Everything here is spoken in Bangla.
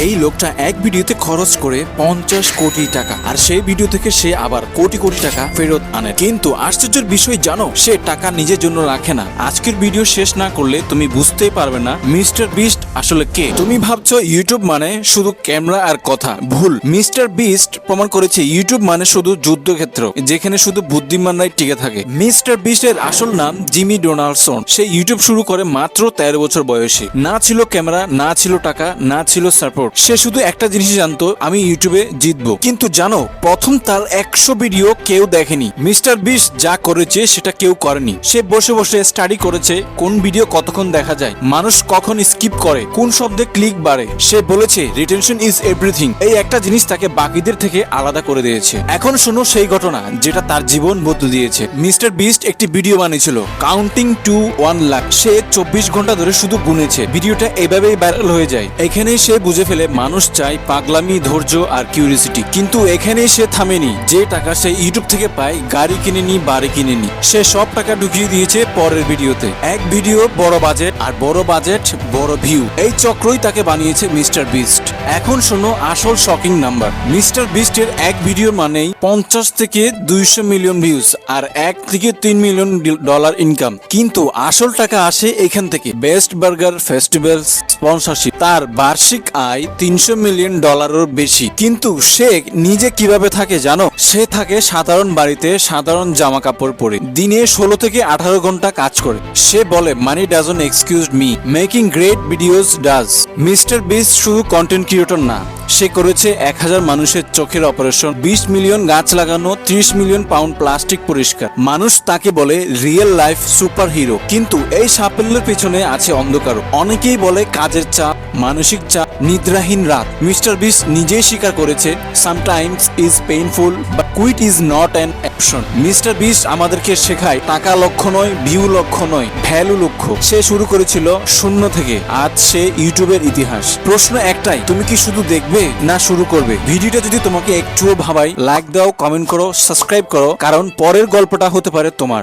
এই লোকটা এক ভিডিওতে খরচ করে 50 কোটি টাকা, আর সেই ভিডিও থেকে সে আবার কোটি কোটি টাকা ফেরত আনে। কিন্তু আশ্চর্যের বিষয় জানো, সে টাকা নিজের জন্য রাখে না। আজকের ভিডিও শেষ না করলে তুমি বুঝতেই পারবে না মিস্টার বিস্ট আসলে কে। তুমি ভাবছো ইউটিউব মানে শুধু ক্যামেরা আর কথা, ভুল। মিস্টার বিস্ট প্রমাণ করেছে ইউটিউব মানে শুধু যুদ্ধক্ষেত্র, যেখানে শুধু বুদ্ধিমানরাই টিকে থাকে। মিস্টার বিস্টের আসল নাম জিমি ডোনাল্ডসন। সে ইউটিউব শুরু করে মাত্র 13 বছর বয়সে। না ছিল ক্যামেরা, না ছিল টাকা, না ছিল সাপোর্ট। সে শুধু একটা জিনিস জানতো, আমি ইউটিউবে জিতবো। কিন্তু জানো, প্রথম তার 100 ভিডিও কেউ দেখেনি। মিস্টার বিস্ট যা করেছে সেটা কেউ করেনি। সে বসে বসে স্টাডি করেছে কোন ভিডিও কতক্ষণ দেখা যায়, মানুষ কখন স্কিপ করে, কোন শব্দে ক্লিক বাড়ে। সে বলেছে রিটেনশন ইজ এভরিথিং। এই একটা জিনিস তাকে বাকিদের থেকে আলাদা করে দিয়েছে। এখন শোনো সেই ঘটনা যেটা তার জীবন বদলে দিয়েছে। মিস্টার বিস্ট একটি ভিডিও বানিয়েছিল কাউন্টিং টু 1 লাখ। সে 24 ঘন্টা ধরে শুধু গুনেছে। ভিডিওটা এভাবেই ভাইরাল হয়ে যায়। এখানেই সে বুঝে ফেলে মানুষ চায় পাগলামি, ধৈর্য আর কিউরিয়াসিটি। কিন্তু এখানেই সে থামেনি। যে টাকা সে ইউটিউব থেকে পায়, গাড়ি কিনেনি, বাড়ি কিনেনি, সে সব টাকা ঢুকিয়ে দিয়েছে পরের ভিডিওতে। এক ভিডিও বড় বাজেট, আর বড় বাজেট বড় ভিউ। এই চক্রই তাকে বানিয়েছে মিস্টার বিস্ট। এখন শোনো আসল শকিং নাম্বার। মিস্টার বিস্টের এক ভিডিও মানেই 50 থেকে 200 মিলিয়ন ভিউজ আর 1 থেকে 3 মিলিয়ন ডলার ইনকাম। কিন্তু আসল টাকা আসে এখান থেকে। Best burger festival sponsorship. তার বার্ষিক আয় 300 মিলিয়ন ডলারের বেশি। কিন্তু সে নিজে কিভাবে থাকে জানো? সে থাকে সাধারণ বাড়িতে, সাধারণ জামা কাপড় পরে, দিনে 16 থেকে 18 ঘন্টা কাজ করে। সে বলে money doesn't excuse me, making great videos does. Mister Beast শুধু কন্টেন্ট ক্রিয়েটর না, সে করেছে 1000 মানুষের চোখের অপারেশন, 20 মিলিয়ন গাছ লাগানো, 30 মিলিয়ন পাউন্ড প্লাস্টিক পরিষ্কার। মানুষ তাকে বলে রিয়েল লাইফ সুপার হিরো। কিন্তু এই সাফল্যের পেছনে আছে অন্ধকার। অনেকেই বলে কাজের চাপ, মানসিক চাপ, নিদ্রাহীন রাত। মিস্টার বিস্ট নিজেই স্বীকার করেছে sometimes is painful but quit is not an option. Mister Beast আমাদেরকে শেখায় টাকা লক্ষ্য নয়, ভিউ লক্ষ্য নয়, ভ্যালু লক্ষ্য। সে শুরু করেছিল শূন্য থেকে, আজ সে ইউটিউবের ইতিহাস। প্রশ্ন একটাই, তুমি কি শুধু দেখবে না শুরু করবে? ভিডিওটা যদি তোমাকে একটুও ভাবায়, লাইক দাও, কমেন্ট করো, সাবস্ক্রাইব করো, কারণ পরের গল্পটা হতে পারে তোমার।